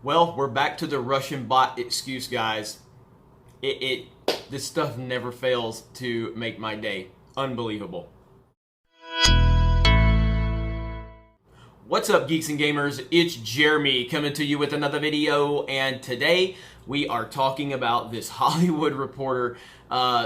Well, we're back to the Russian bot excuse, guys. This stuff never fails to make my day. Unbelievable. What's up, geeks and gamers? It's Jeremy coming to you with another video, and today we are talking about this Hollywood Reporter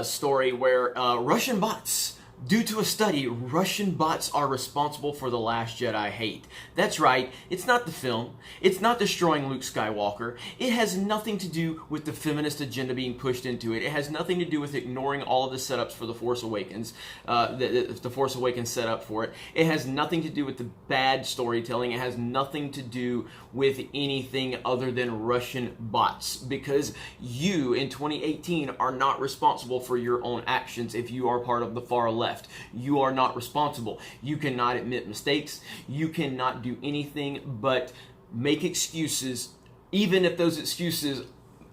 story where Russian bots. Due to a study, Russian bots are responsible for the Last Jedi hate. That's right, it's not the film. It's not destroying Luke Skywalker. It has nothing to do with the feminist agenda being pushed into it. It has nothing to do with ignoring all of the setups for The Force Awakens, the Force Awakens setup for it. It has nothing to do with the bad storytelling. It has nothing to do with anything other than Russian bots. Because you, in 2018, are not responsible for your own actions if you are part of the far left. You are not responsible. You cannot admit mistakes. You cannot do anything but make excuses, even if those excuses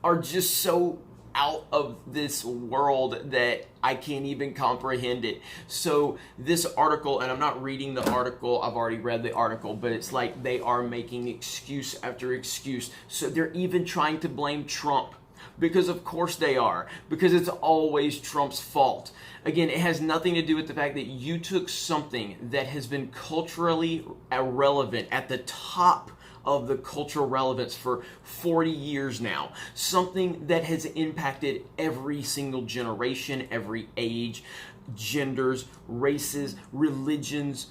are just so out of this world that I can't even comprehend it. So this article, and I'm not reading the article, I've already read the article, but it's like they are making excuse after excuse. So they're even trying to blame Trump. Because of course they are. Because it's always Trump's fault. Again, it has nothing to do with the fact that you took something that has been culturally irrelevant at the top of the cultural relevance for 40 years now. Something that has impacted every single generation, every age, genders, races, religions,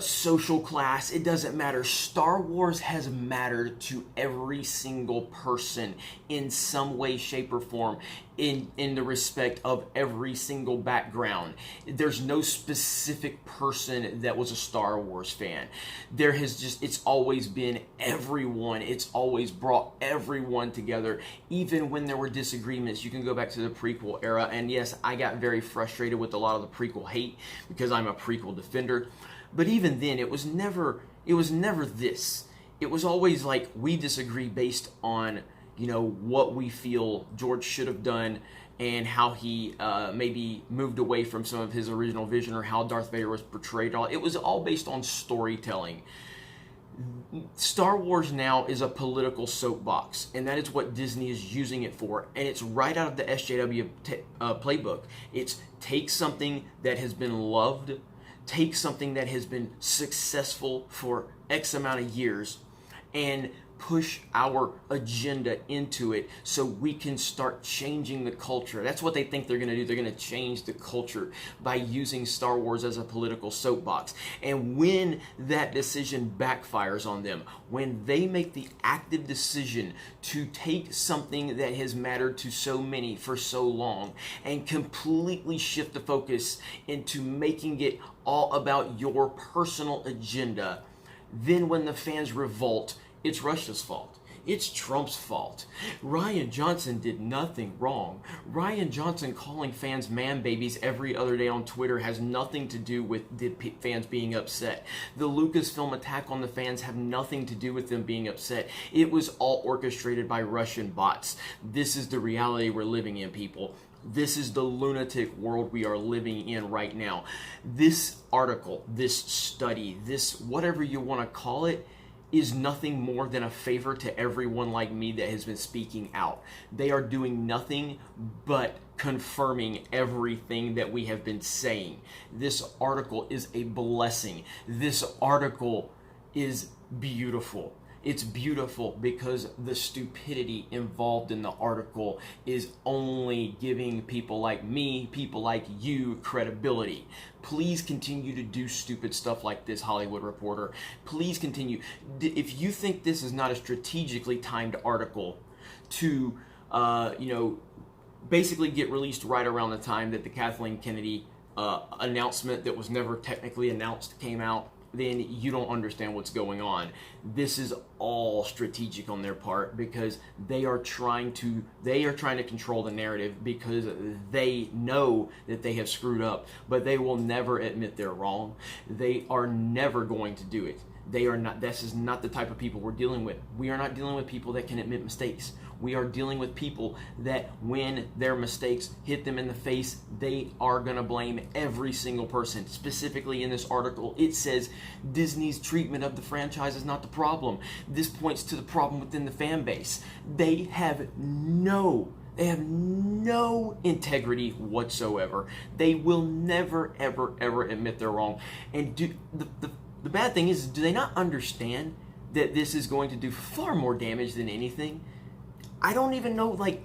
social class. It doesn't matter. Star Wars has mattered to every single person in some way, shape, or form in the respect of every single background. There's no specific person that was a Star Wars fan. It's always been everyone. It's always brought everyone together, even when there were disagreements. You can go back to the prequel era, and yes, I got very frustrated with a lot of the prequel hate because I'm a prequel defender. But even then, it was never this. It was always like we disagree based on, what we feel George should have done and how he maybe moved away from some of his original vision or how Darth Vader was portrayed. It was all based on storytelling. Star Wars now is a political soapbox, and that is what Disney is using it for, and it's right out of the SJW playbook. It's take something that has been loved, take something that has been successful for X amount of years, and push our agenda into it so we can start changing the culture. That's what they think they're going to do. They're going to change the culture by using Star Wars as a political soapbox. And when that decision backfires on them, when they make the active decision to take something that has mattered to so many for so long and completely shift the focus into making it all about your personal agenda, then when the fans revolt, it's Russia's fault. It's Trump's fault. Rian Johnson did nothing wrong. Rian Johnson calling fans man babies every other day on Twitter has nothing to do with the fans being upset. The Lucasfilm attack on the fans have nothing to do with them being upset. It was all orchestrated by Russian bots. This is the reality we're living in, people. This is the lunatic world we are living in right now. This article, this study, this whatever you want to call it, is nothing more than a favor to everyone like me that has been speaking out. They are doing nothing but confirming everything that we have been saying. This article is a blessing. This article is beautiful. It's beautiful because the stupidity involved in the article is only giving people like me, people like you, credibility. Please continue to do stupid stuff like this, Hollywood Reporter. Please continue. If you think this is not a strategically timed article to, basically get released right around the time that the Kathleen Kennedy announcement that was never technically announced came out, then you don't understand what's going on. This is all strategic on their part because they are trying to control the narrative because they know that they have screwed up, but they will never admit they're wrong. They are never going to do it. They are not. This is not the type of people we're dealing with. We are not dealing with people that can admit mistakes. We are dealing with people that when their mistakes hit them in the face, they are going to blame every single person. Specifically in this article, it says Disney's treatment of the franchise is not the problem. This points to the problem within the fan base. They have no integrity whatsoever. They will never, ever, ever admit they're wrong. And the bad thing is, do they not understand that this is going to do far more damage than anything? I don't even know, like,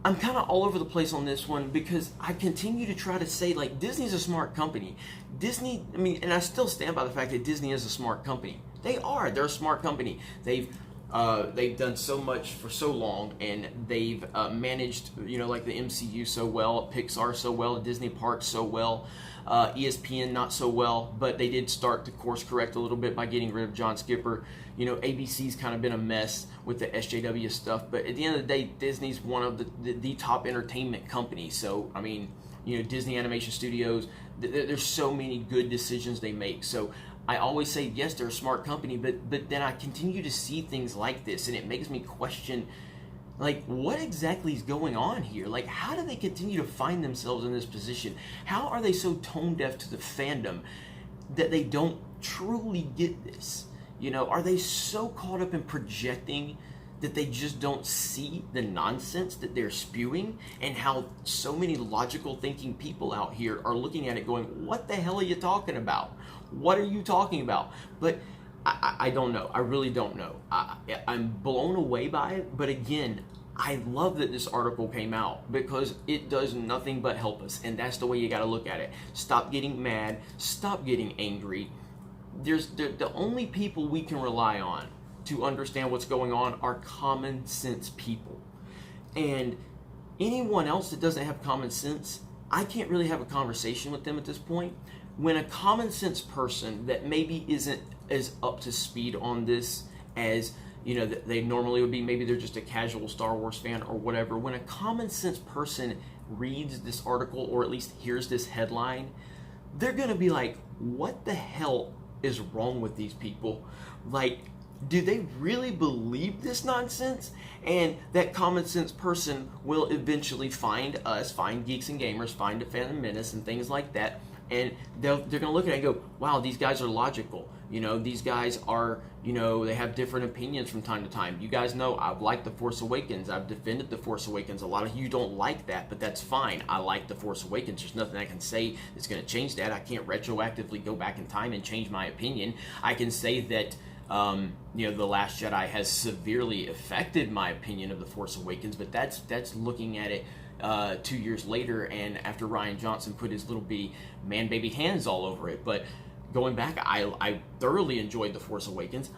I'm kind of all over the place on this one because I continue to try to say, like, Disney's a smart company. Disney, I mean, and I still stand by the fact that Disney is a smart company. They are. They're a smart company. They've done so much for so long, and they've managed, like the MCU so well, Pixar so well, Disney Parks so well, ESPN not so well, but they did start to course correct a little bit by getting rid of John Skipper. ABC's kind of been a mess with the SJW stuff, but at the end of the day, Disney's one of the top entertainment companies. So, I mean, Disney Animation Studios, there's so many good decisions they make. So I always say, yes, they're a smart company, but then I continue to see things like this, and it makes me question, like, what exactly is going on here? Like, how do they continue to find themselves in this position? How are they so tone deaf to the fandom that they don't truly get this? Are they so caught up in projecting that they just don't see the nonsense that they're spewing, and how so many logical thinking people out here are looking at it going, what the hell are you talking about? What are you talking about? But I don't know. I really don't know. I'm blown away by it. But again, I love that this article came out because it does nothing but help us. And that's the way you got to look at it. Stop getting mad. Stop getting angry. The only people we can rely on to understand what's going on are common sense people. And anyone else that doesn't have common sense, I can't really have a conversation with them at this point. When a common sense person that maybe isn't as up to speed on this as they normally would be, maybe they're just a casual Star Wars fan or whatever, when a common sense person reads this article or at least hears this headline, they're gonna be like, what the hell is wrong with these people? Like, do they really believe this nonsense? And that common sense person will eventually find us, find Geeks and Gamers, find a Phantom Menace and things like that, and they're going to look at it and go, wow, these guys are logical. These guys are, they have different opinions from time to time. You guys know I've liked The Force Awakens. I've defended The Force Awakens. A lot of you don't like that, but that's fine. I like The Force Awakens. There's nothing I can say that's going to change that. I can't retroactively go back in time and change my opinion. I can say that The Last Jedi has severely affected my opinion of The Force Awakens, but that's looking at it 2 years later, and after Rian Johnson put his little bitty man-baby hands all over it. But going back, I thoroughly enjoyed The Force Awakens.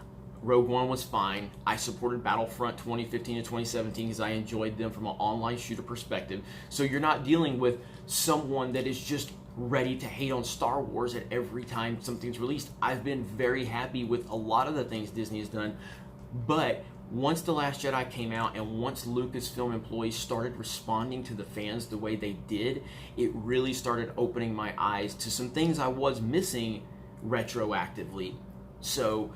Rogue One was fine. I supported Battlefront 2015 and 2017 because I enjoyed them from an online shooter perspective. So you're not dealing with someone that is just ready to hate on Star Wars at every time something's released. I've been very happy with a lot of the things Disney has done, but once The Last Jedi came out and once Lucasfilm employees started responding to the fans the way they did, it really started opening my eyes to some things I was missing retroactively. So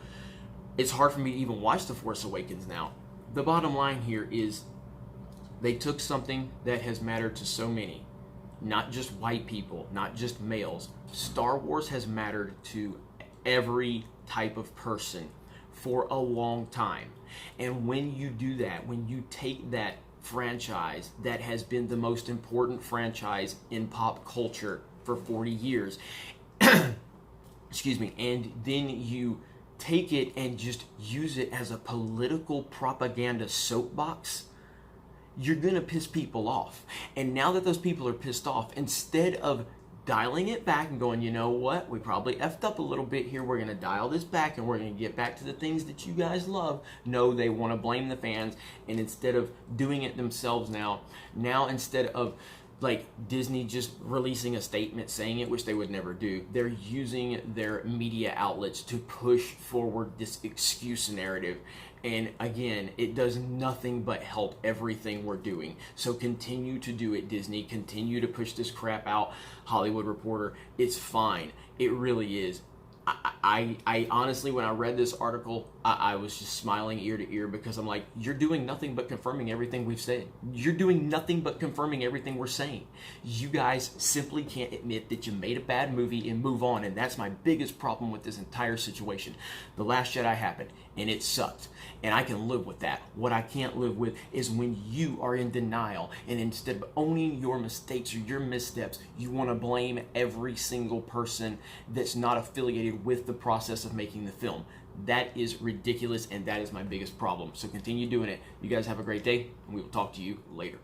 it's hard for me to even watch The Force Awakens now. The bottom line here is they took something that has mattered to so many, not just white people, not just males. Star Wars has mattered to every type of person for a long time. And when you do that, when you take that franchise that has been the most important franchise in pop culture for 40 years, excuse me, and then you take it and just use it as a political propaganda soapbox, you're gonna piss people off. And now that those people are pissed off, instead of dialing it back and going, you know what, we probably effed up a little bit here, we're gonna dial this back and we're gonna get back to the things that you guys love. No, they want to blame the fans, and instead of doing it themselves now instead of like Disney just releasing a statement saying it, which they would never do, they're using their media outlets to push forward this excuse narrative. And again, it does nothing but help everything we're doing. So continue to do it, Disney. Continue to push this crap out, Hollywood Reporter. It's fine. It really is. I honestly, when I read this article, I was just smiling ear to ear because I'm like, you're doing nothing but confirming everything we've said. You're doing nothing but confirming everything we're saying. You guys simply can't admit that you made a bad movie and move on, and that's my biggest problem with this entire situation. The Last Jedi happened, and it sucked, and I can live with that. What I can't live with is when you are in denial, and instead of owning your mistakes or your missteps, you want to blame every single person that's not affiliated with the process of making the film. That is ridiculous, and that is my biggest problem. So continue doing it. You guys have a great day, and we will talk to you later.